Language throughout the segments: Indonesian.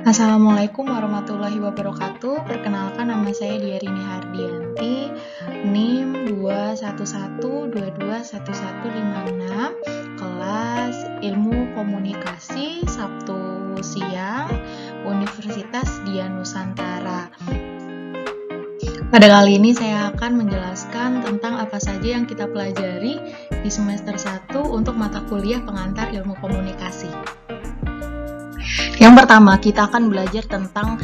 Assalamualaikum warahmatullahi wabarakatuh. Perkenalkan, nama saya Diarini Hardianti, NIM 211221156, kelas Ilmu Komunikasi, Sabtu siang, Universitas Dian Nusantara. Pada kali ini saya akan menjelaskan tentang apa saja yang kita pelajari di semester 1 untuk mata kuliah pengantar ilmu komunikasi. Yang pertama, kita akan belajar tentang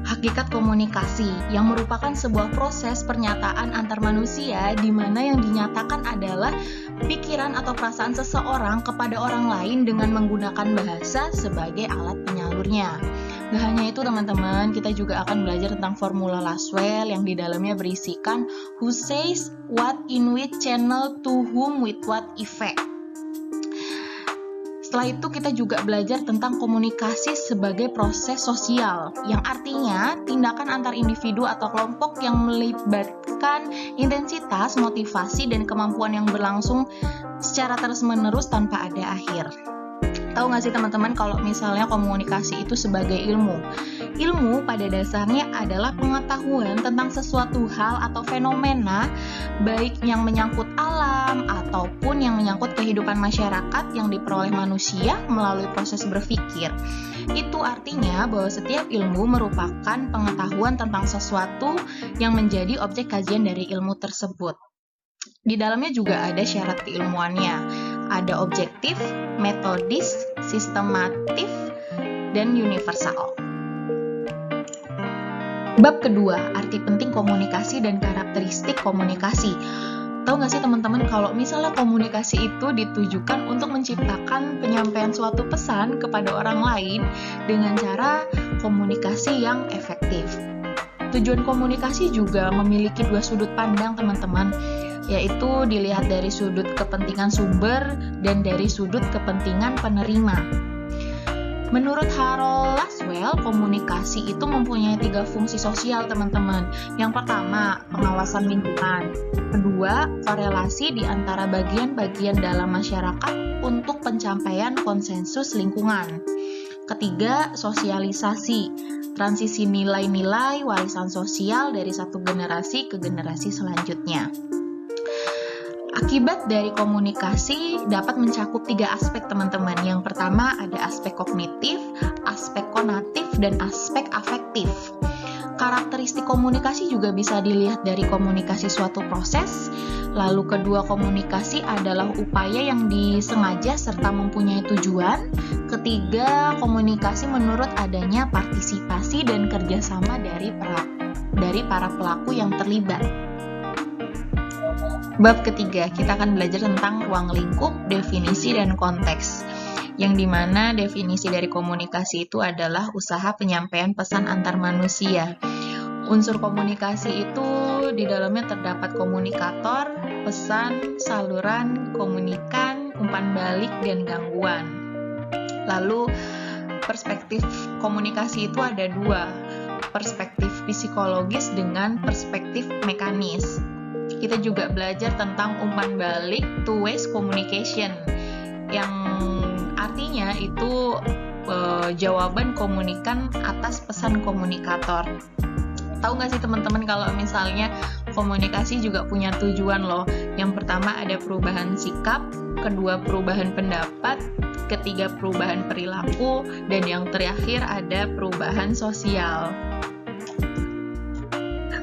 hakikat komunikasi, yang merupakan sebuah proses pernyataan antar manusia di mana yang dinyatakan adalah pikiran atau perasaan seseorang kepada orang lain dengan menggunakan bahasa sebagai alat penyalurnya. Gak hanya itu teman-teman, kita juga akan belajar tentang formula Lasswell yang di dalamnya berisikan who says what in which channel to whom with what effect. Setelah itu kita juga belajar tentang komunikasi sebagai proses sosial, yang artinya tindakan antar individu atau kelompok yang melibatkan intensitas, motivasi, dan kemampuan yang berlangsung secara terus-menerus tanpa ada akhir. Tahu nggak sih teman-teman kalau misalnya komunikasi itu sebagai ilmu? Ilmu pada dasarnya adalah pengetahuan tentang sesuatu hal atau fenomena, baik yang menyangkut alam ataupun yang menyangkut kehidupan masyarakat yang diperoleh manusia melalui proses berpikir. Itu artinya bahwa setiap ilmu merupakan pengetahuan tentang sesuatu yang menjadi objek kajian dari ilmu tersebut. Di dalamnya juga ada syarat keilmuannya. Ada objektif, metodis, sistematif, dan universal. Bab kedua, arti penting komunikasi dan karakteristik komunikasi. Tahu nggak sih teman-teman kalau misalnya komunikasi itu ditujukan untuk menciptakan penyampaian suatu pesan kepada orang lain dengan cara komunikasi yang efektif. Tujuan komunikasi juga memiliki dua sudut pandang teman-teman, yaitu dilihat dari sudut kepentingan sumber dan dari sudut kepentingan penerima. Menurut Harold Lasswell, komunikasi itu mempunyai 3 fungsi sosial teman-teman. Yang pertama, pengawasan lingkungan. Kedua, korelasi di antara bagian-bagian dalam masyarakat untuk pencapaian konsensus lingkungan. Ketiga, sosialisasi, transisi nilai-nilai warisan sosial dari satu generasi ke generasi selanjutnya. Akibat dari komunikasi dapat mencakup 3 aspek teman-teman. Yang pertama ada aspek kognitif, aspek konatif, dan aspek afektif. Karakteristik komunikasi juga bisa dilihat dari komunikasi suatu proses. Lalu kedua, komunikasi adalah upaya yang disengaja serta mempunyai tujuan. Ketiga, komunikasi menurut adanya partisipasi dan kerjasama dari para pelaku yang terlibat. Bab ketiga, kita akan belajar tentang ruang lingkup, definisi, dan konteks. Yang dimana definisi dari komunikasi itu adalah usaha penyampaian pesan antar manusia. Unsur komunikasi itu di dalamnya terdapat komunikator, pesan, saluran, komunikan, umpan balik, dan gangguan. Lalu perspektif komunikasi itu ada 2, perspektif psikologis dengan perspektif mekanis. Kita juga belajar tentang umpan balik, two-way communication, yang artinya itu jawaban komunikan atas pesan komunikator. Tahu nggak sih teman-teman kalau misalnya komunikasi juga punya tujuan loh. Yang pertama ada perubahan sikap, kedua perubahan pendapat, ketiga perubahan perilaku, dan yang terakhir ada perubahan sosial.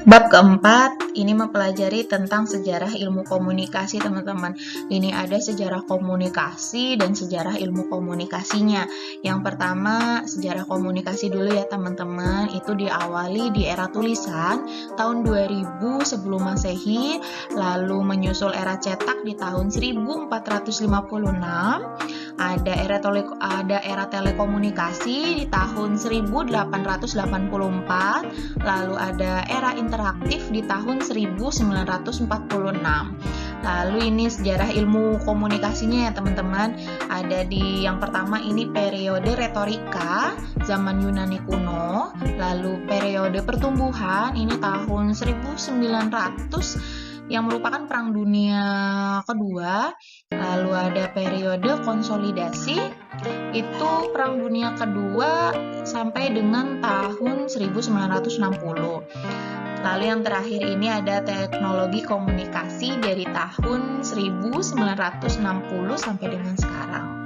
Bab keempat, ini mempelajari tentang sejarah ilmu komunikasi teman-teman. Ini ada sejarah komunikasi dan sejarah ilmu komunikasinya. Yang pertama, sejarah komunikasi dulu ya teman-teman. Itu diawali di era tulisan tahun 2000 sebelum Masehi, lalu menyusul era cetak di tahun 1456. Ada era telekomunikasi di tahun 1884, lalu ada era interaktif di tahun 1946. Lalu ini sejarah ilmu komunikasinya ya teman-teman. Ada di yang pertama ini periode retorika zaman Yunani kuno, lalu periode pertumbuhan ini tahun 1900 yang merupakan Perang Dunia Kedua. Lalu ada periode konsolidasi, itu Perang Dunia Kedua sampai dengan tahun 1960. Lalu yang terakhir ini ada teknologi komunikasi dari tahun 1960 sampai dengan sekarang.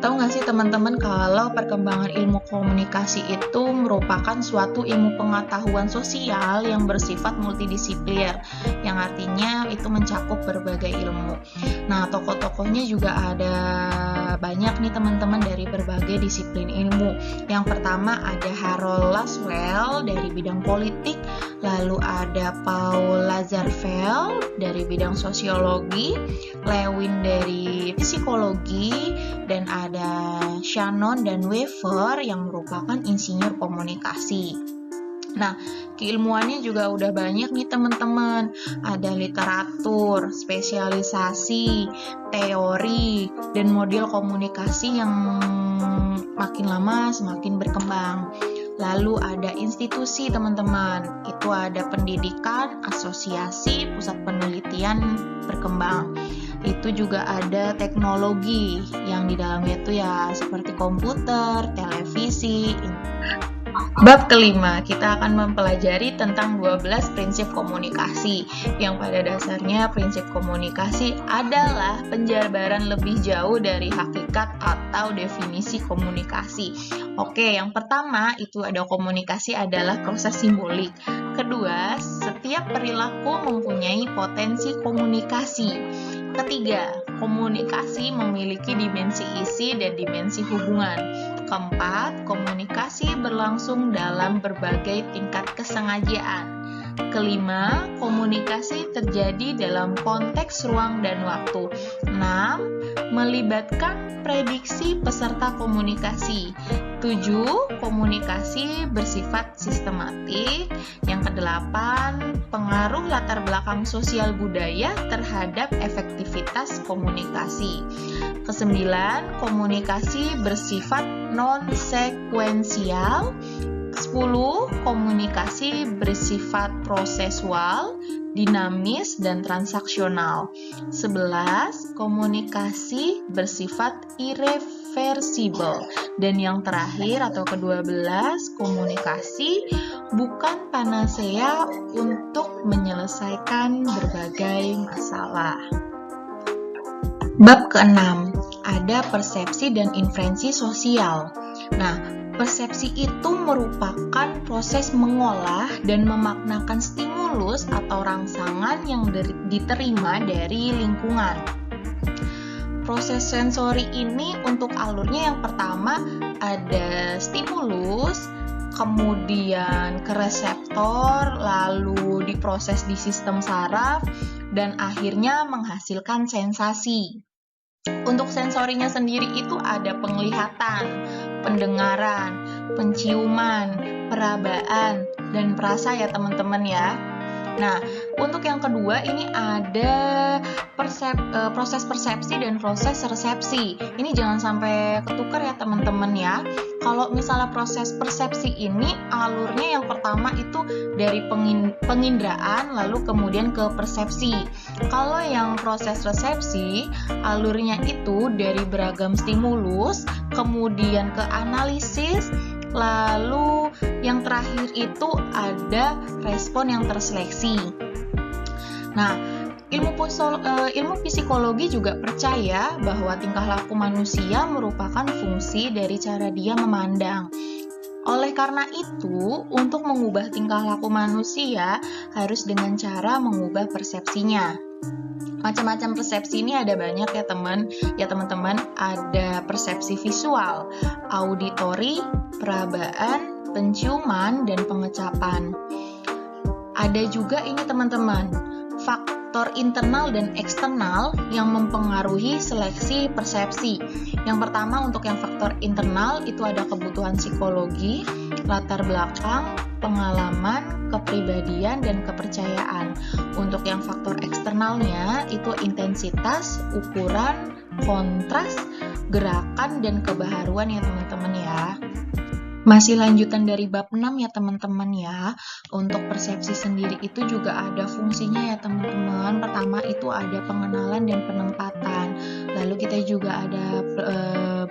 Tahu nggak sih teman-teman kalau perkembangan ilmu komunikasi itu merupakan suatu ilmu pengetahuan sosial yang bersifat multidisipliner, yang artinya itu mencakup berbagai ilmu. Nah, tokoh-tokohnya juga ada banyak nih teman-teman dari berbagai disiplin ilmu. Yang pertama ada Harold Laswell dari bidang politik, lalu ada Paul Lazarsfeld dari bidang sosiologi, Lewin dari psikologi, dan ada Shannon dan Weaver yang merupakan insinyur komunikasi. Nah, keilmuannya juga udah banyak nih teman-teman. Ada literatur, spesialisasi, teori, dan model komunikasi yang makin lama semakin berkembang. Lalu ada institusi teman-teman, itu ada pendidikan, asosiasi, pusat penelitian berkembang. Itu juga ada teknologi yang di dalamnya itu ya seperti komputer, televisi. Bab kelima, kita akan mempelajari tentang 12 prinsip komunikasi, yang pada dasarnya prinsip komunikasi adalah penjabaran lebih jauh dari hakikat atau definisi komunikasi. Oke, yang pertama itu ada komunikasi adalah proses simbolik. Kedua, setiap perilaku mempunyai potensi komunikasi. Ketiga, komunikasi memiliki dimensi isi dan dimensi hubungan. Keempat, komunikasi berlangsung dalam berbagai tingkat kesengajaan. Kelima, komunikasi terjadi dalam konteks ruang dan waktu. 6. Melibatkan prediksi peserta komunikasi. 7. Komunikasi bersifat sistematik. Yang kedelapan, pengaruh latar belakang sosial budaya terhadap efektivitas komunikasi. Kesembilan, komunikasi bersifat non-sekuensial. 10. Komunikasi bersifat prosesual, dinamis, dan transaksional. 11. Komunikasi bersifat irreversibel. Dan yang terakhir atau ke-12, komunikasi bukan panacea untuk menyelesaikan berbagai masalah. Bab ke-6, ada persepsi dan inferensi sosial. Nah, persepsi itu merupakan proses mengolah dan memaknakan stimulus atau rangsangan yang diterima dari lingkungan. Proses sensori ini untuk alurnya yang pertama ada stimulus, kemudian ke reseptor, lalu diproses di sistem saraf, dan akhirnya menghasilkan sensasi. Untuk sensorinya sendiri itu ada penglihatan, pendengaran, penciuman, perabaan, dan perasa ya teman-teman ya. Nah, untuk yang kedua ini ada proses persepsi dan proses resepsi. Ini jangan sampai ketukar ya teman-teman ya. Kalau misalnya proses persepsi ini alurnya yang pertama itu dari penginderaan lalu kemudian ke persepsi. Kalau yang proses resepsi alurnya itu dari beragam stimulus kemudian ke analisis, lalu yang terakhir itu ada respon yang terseleksi. Nah, ilmu psikologi juga percaya bahwa tingkah laku manusia merupakan fungsi dari cara dia memandang. Oleh karena itu, untuk mengubah tingkah laku manusia harus dengan cara mengubah persepsinya. Macam-macam persepsi ini ada banyak ya teman-teman. Ada persepsi visual, auditori, perabaan, penciuman, dan pengecapan. Ada juga ini teman-teman, faktor internal dan eksternal yang mempengaruhi seleksi persepsi. Yang pertama untuk yang faktor internal itu ada kebutuhan psikologi, latar belakang, pengalaman, kepribadian, dan kepercayaan. Untuk yang faktor eksternalnya itu intensitas, ukuran, kontras, gerakan, dan kebaharuan ya teman-teman ya. Masih lanjutan dari bab 6 ya teman-teman ya. Untuk persepsi sendiri itu juga ada fungsinya ya teman-teman. Pertama itu ada pengenalan dan penempatan. Lalu kita juga ada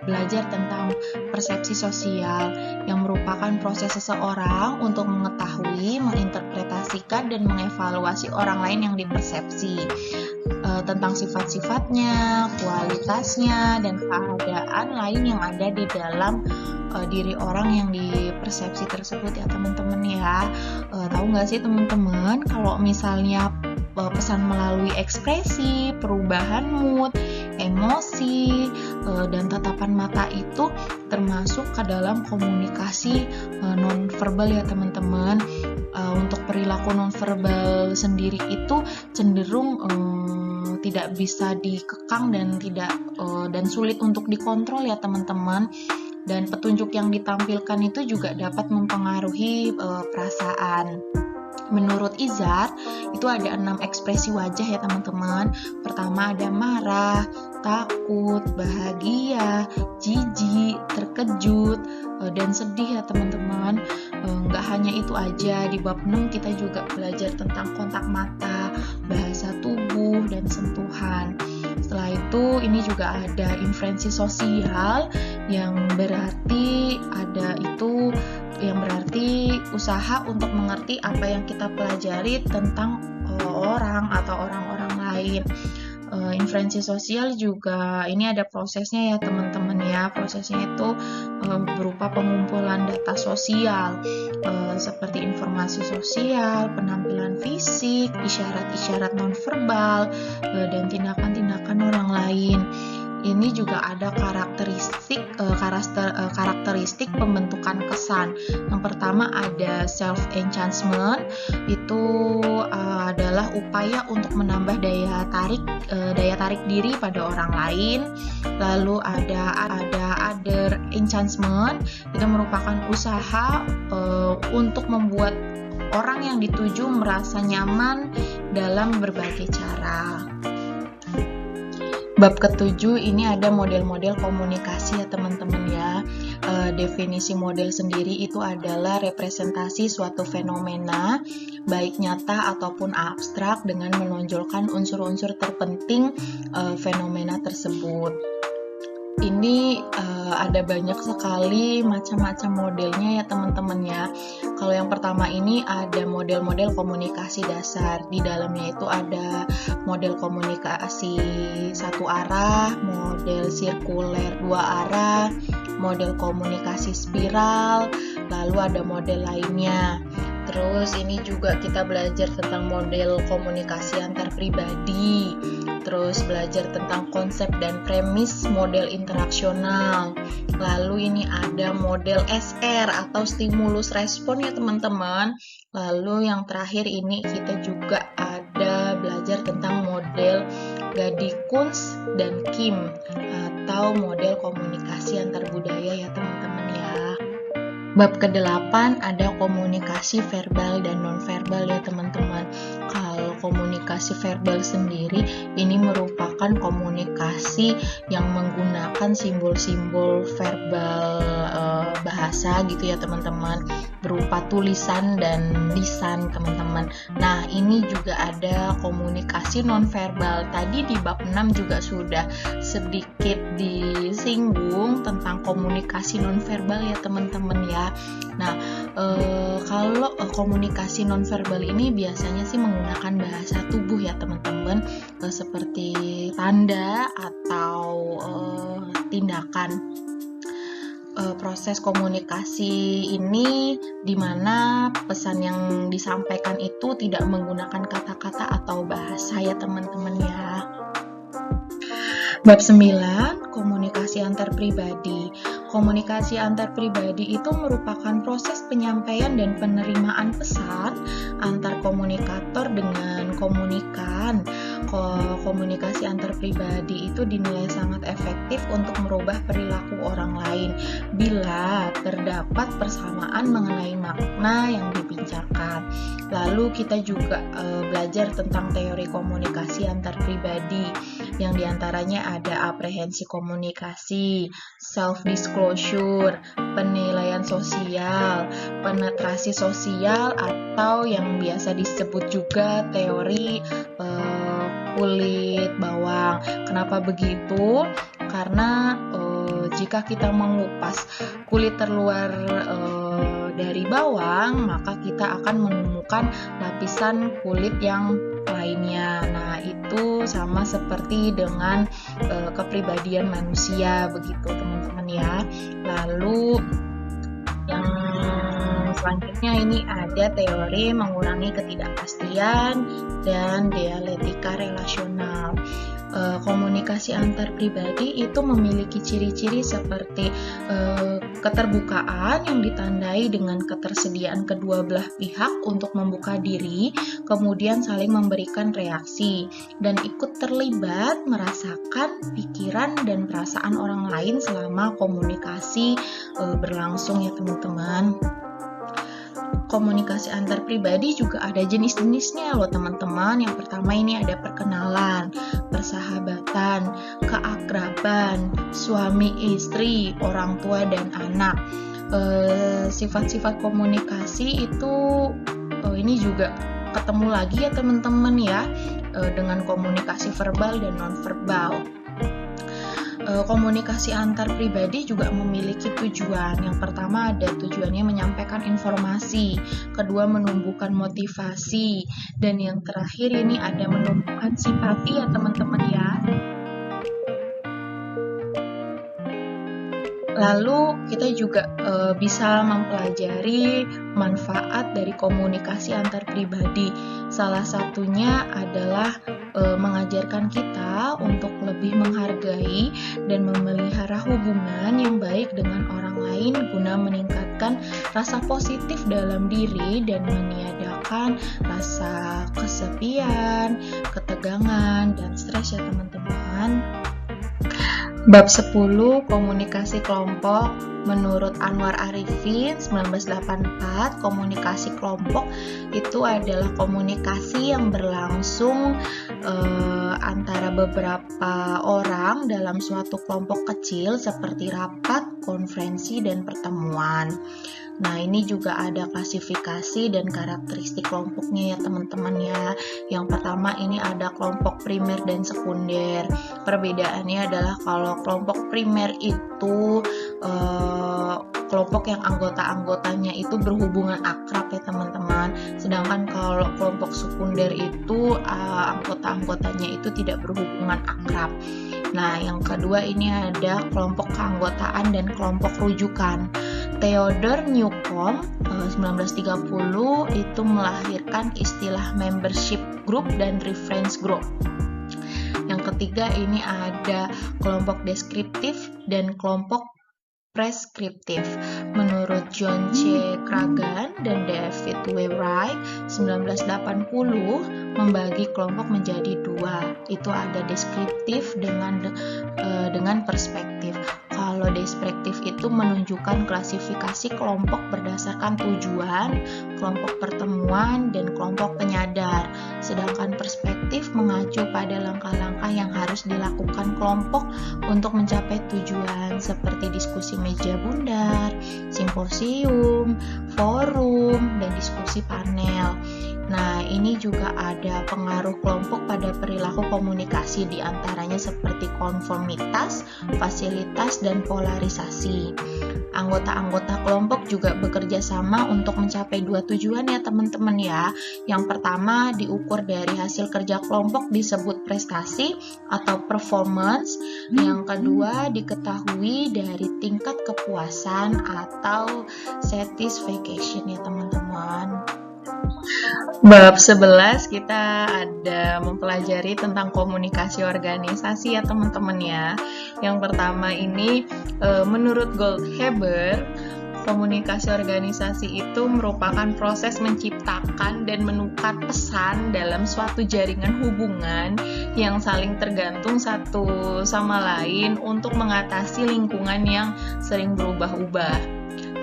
belajar tentang persepsi sosial yang merupakan proses seseorang untuk mengetahui, menginterpretasikan, dan mengevaluasi orang lain yang dipersepsi. Tentang sifat-sifatnya, kualitasnya, dan keadaan lain yang ada di dalam diri orang yang dipersepsi tersebut ya teman-teman ya. Tahu nggak sih teman-teman kalau misalnya pesan melalui ekspresi, perubahan mood, emosi, dan tatapan mata itu termasuk ke dalam komunikasi nonverbal ya teman-teman. Untuk perilaku nonverbal sendiri itu cenderung tidak bisa dikekang dan sulit untuk dikontrol ya teman-teman. Dan petunjuk yang ditampilkan itu juga dapat mempengaruhi perasaan. Menurut Izar, itu ada 6 ekspresi wajah ya teman-teman. Pertama ada marah, takut, bahagia, jijik, terkejut, dan sedih ya teman-teman. Nggak hanya itu aja, di bab 6 kita juga belajar tentang kontak mata, bahasa tubuh, dan sentuhan. Setelah itu, ini juga ada inferensi sosial yang berarti usaha untuk mengerti apa yang kita pelajari tentang orang atau orang-orang lain. Inferensi sosial juga ini ada prosesnya ya teman-teman ya. Prosesnya itu berupa pengumpulan data sosial seperti informasi sosial, penampilan fisik, isyarat-isyarat nonverbal, dan tindakan-tindakan orang lain. Ini juga ada karakteristik pembentukan kesan. Yang pertama ada self-enhancement, itu adalah upaya untuk menambah daya tarik diri pada orang lain. Lalu ada other enhancement, itu merupakan usaha untuk membuat orang yang dituju merasa nyaman dalam berbagai cara. Bab ke-7 ini ada model-model komunikasi ya teman-teman ya. Definisi model sendiri itu adalah representasi suatu fenomena, baik nyata ataupun abstrak, dengan menonjolkan unsur-unsur terpenting fenomena tersebut. Ini ada banyak sekali macam-macam modelnya ya teman-teman ya. Kalau yang pertama ini ada model-model komunikasi dasar. Di dalamnya itu ada model komunikasi satu arah, model sirkuler dua arah, model komunikasi spiral, lalu ada model lainnya. Terus ini juga kita belajar tentang model komunikasi antar pribadi. Terus belajar tentang konsep dan premis model interaksional. Lalu ini ada model SR atau stimulus respon ya teman-teman. Lalu yang terakhir ini kita juga ada belajar tentang model Gadi-Kunz dan Kim atau model komunikasi antar budaya ya teman-teman ya. Bab ke-8 ada komunikasi verbal dan nonverbal ya teman-teman. Kalau komunikasi verbal sendiri ini merupakan komunikasi yang menggunakan simbol-simbol verbal bahasa gitu ya teman-teman, berupa tulisan dan lisan teman-teman. Nah, ini juga ada komunikasi nonverbal. Tadi di bab 6 juga sudah sedikit disinggung tentang komunikasi nonverbal ya teman-teman ya. Nah, kalau komunikasi nonverbal ini biasanya sih menggunakan bahasa tubuh ya teman-teman, seperti tanda atau tindakan. Proses komunikasi ini di mana pesan yang disampaikan itu tidak menggunakan kata-kata atau bahasa ya teman-teman ya. Bab 9, komunikasi antar pribadi. Komunikasi antar pribadi itu merupakan proses penyampaian dan penerimaan pesan antar komunikator dengan komunikan. Komunikasi antar pribadi itu dinilai sangat efektif untuk merubah perilaku orang lain bila terdapat persamaan mengenai makna yang dibicarakan. Lalu kita juga belajar tentang teori komunikasi antar pribadi, yang diantaranya ada aprehensi komunikasi, self-disclosure, penilaian sosial, penetrasi sosial, atau yang biasa disebut juga teori kulit bawang. Kenapa begitu? Karena jika kita mengupas kulit terluar dari bawang, maka kita akan menemukan lapisan kulit yang lainnya. Nah, itu sama seperti dengan kepribadian manusia, begitu teman-teman ya. Lalu yang selanjutnya ini ada teori mengurangi ketidakpastian dan dialektika relasional. Komunikasi antar pribadi itu memiliki ciri-ciri seperti keterbukaan yang ditandai dengan ketersediaan kedua belah pihak untuk membuka diri, kemudian saling memberikan reaksi, dan ikut terlibat merasakan pikiran dan perasaan orang lain selama komunikasi berlangsung ya teman-teman. Komunikasi antar pribadi juga ada jenis-jenisnya loh teman-teman. Yang pertama ini ada perkenalan, persahabatan, keakraban, suami istri, orang tua dan anak. Sifat-sifat komunikasi itu ini juga ketemu lagi ya teman-teman ya, dengan komunikasi verbal dan non-verbal. Komunikasi antar pribadi juga memiliki tujuan. Yang pertama ada tujuannya menyampaikan informasi, kedua menumbuhkan motivasi, dan yang terakhir ini ada menumbuhkan simpati ya teman-teman ya. Lalu kita juga bisa mempelajari manfaat dari komunikasi antar pribadi. Salah satunya adalah mengajarkan kita untuk lebih menghargai dan memelihara hubungan yang baik dengan orang lain guna meningkatkan rasa positif dalam diri dan meniadakan rasa kesepian, ketegangan, dan stres ya teman-teman. Bab 10 komunikasi kelompok. Menurut Anwar Arifin 1984, komunikasi kelompok itu adalah komunikasi yang berlangsung antara beberapa orang dalam suatu kelompok kecil seperti rapat, konferensi, dan pertemuan. Nah, ini juga ada klasifikasi dan karakteristik kelompoknya ya teman-teman ya. Yang pertama ini ada kelompok primer dan sekunder. Perbedaannya adalah kalau kelompok primer itu kelompok yang anggota-anggotanya itu berhubungan akrab ya teman-teman. Sedangkan kalau kelompok sekunder itu anggota-anggotanya itu tidak berhubungan akrab. Nah, yang kedua ini ada kelompok keanggotaan dan kelompok rujukan. Theodore Newcomb 1930 itu melahirkan istilah membership group dan reference group. Yang ketiga ini ada kelompok deskriptif dan kelompok preskriptif. Menurut John C. Craggan dan David Wright 1980 membagi kelompok menjadi dua. Itu ada deskriptif dengan perspektif. Kalau deskriptif itu menunjukkan klasifikasi kelompok berdasarkan tujuan, kelompok pertemuan, dan kelompok penyadar. Sedangkan perspektif mengacu pada langkah-langkah yang harus dilakukan kelompok untuk mencapai tujuan seperti diskusi meja bundar, simposium, forum, dan diskusi panel. Nah, ini juga ada pengaruh kelompok pada perilaku komunikasi, diantaranya seperti konformitas, fasilitas, dan polarisasi. Anggota-anggota kelompok juga bekerja sama untuk mencapai dua tujuan ya teman-teman ya. Yang pertama diukur dari hasil kerja kelompok disebut prestasi atau performance. Yang kedua diketahui dari tingkat kepuasan atau satisfaction ya teman-teman. Bab 11 kita ada mempelajari tentang komunikasi organisasi ya teman-teman ya. Yang pertama ini menurut Goldhaber, komunikasi organisasi itu merupakan proses menciptakan dan menukar pesan dalam suatu jaringan hubungan yang saling tergantung satu sama lain untuk mengatasi lingkungan yang sering berubah-ubah.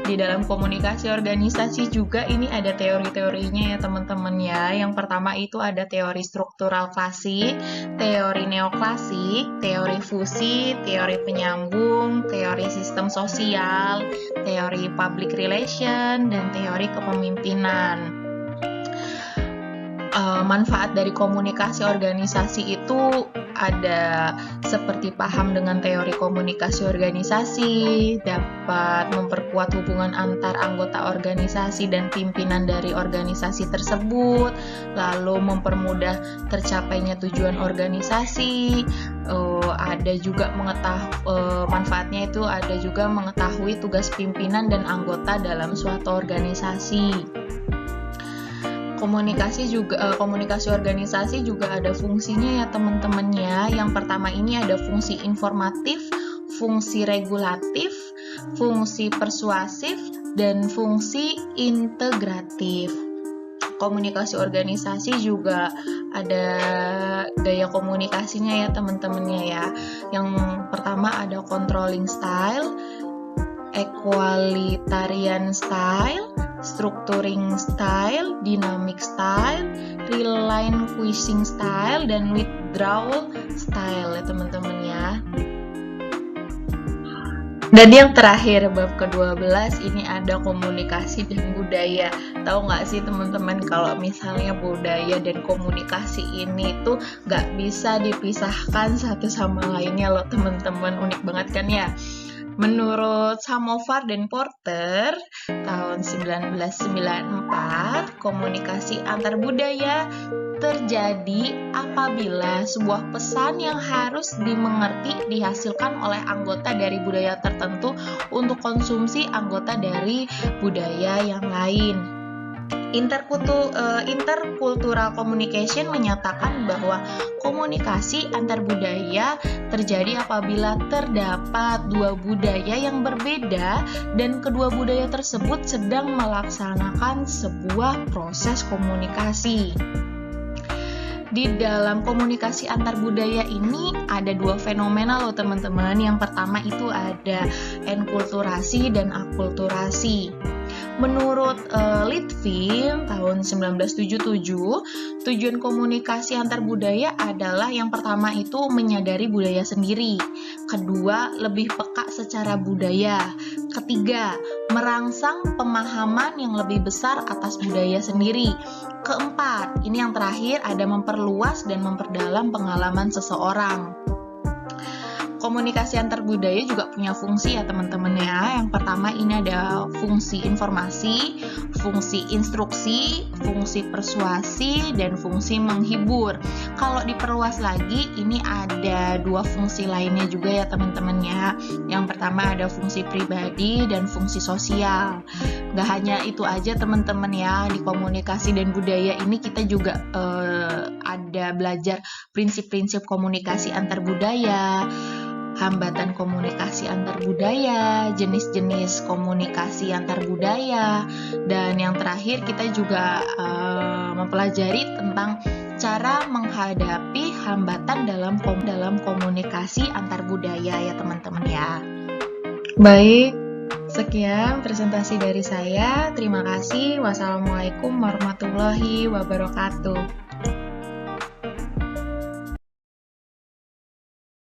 Di dalam komunikasi organisasi juga ini ada teori-teorinya ya teman-teman ya. Yang pertama itu ada teori struktural klasik, teori neoklasik, teori fusi, teori penyambung, teori sistem sosial, teori public relation, dan teori kepemimpinan. manfaat dari komunikasi organisasi itu ada seperti paham dengan teori komunikasi organisasi, dapat memperkuat hubungan antar anggota organisasi dan pimpinan dari organisasi tersebut, lalu mempermudah tercapainya tujuan organisasi. Ada juga manfaatnya itu ada juga mengetahui tugas pimpinan dan anggota dalam suatu organisasi. Komunikasi organisasi juga ada fungsinya ya teman-teman ya. Yang pertama ini ada fungsi informatif, fungsi regulatif, fungsi persuasif, dan fungsi integratif. Komunikasi organisasi juga ada gaya komunikasinya ya teman-temannya ya. Yang pertama ada controlling style, equalitarian style, structuring style, dynamic style, relinquishing style, dan withdrawal style ya teman-teman ya. Dan yang terakhir bab ke-12 ini ada komunikasi dan budaya. Tahu nggak sih teman-teman kalau misalnya budaya dan komunikasi ini tuh nggak bisa dipisahkan satu sama lainnya loh teman-teman. Unik banget kan ya? Menurut Samovar dan Porter tahun 1994, komunikasi antar budaya terjadi apabila sebuah pesan yang harus dimengerti dihasilkan oleh anggota dari budaya tertentu untuk konsumsi anggota dari budaya yang lain. Intercultural communication menyatakan bahwa komunikasi antar budaya terjadi apabila terdapat dua budaya yang berbeda dan kedua budaya tersebut sedang melaksanakan sebuah proses komunikasi. Di dalam komunikasi antar budaya ini ada dua fenomena loh teman-teman. Yang pertama itu ada enkulturasi dan akulturasi. Menurut Litvin tahun 1977, tujuan komunikasi antar budaya adalah yang pertama itu menyadari budaya sendiri, kedua lebih peka secara budaya, ketiga merangsang pemahaman yang lebih besar atas budaya sendiri, keempat ini yang terakhir ada memperluas dan memperdalam pengalaman seseorang. Komunikasi antar budaya juga punya fungsi ya teman-teman ya. Yang pertama ini ada fungsi informasi, fungsi instruksi, fungsi persuasi, dan fungsi menghibur. Kalau diperluas lagi ini ada dua fungsi lainnya juga ya teman-teman ya. Yang pertama ada fungsi pribadi dan fungsi sosial. Gak hanya itu aja teman-teman ya, di komunikasi dan budaya ini kita juga ada belajar prinsip-prinsip komunikasi antar budaya, hambatan komunikasi antar budaya, jenis-jenis komunikasi antar budaya, dan yang terakhir kita juga mempelajari tentang cara menghadapi hambatan dalam komunikasi antar budaya ya teman-teman ya. Baik, sekian presentasi dari saya. Terima kasih. Wassalamualaikum warahmatullahi wabarakatuh.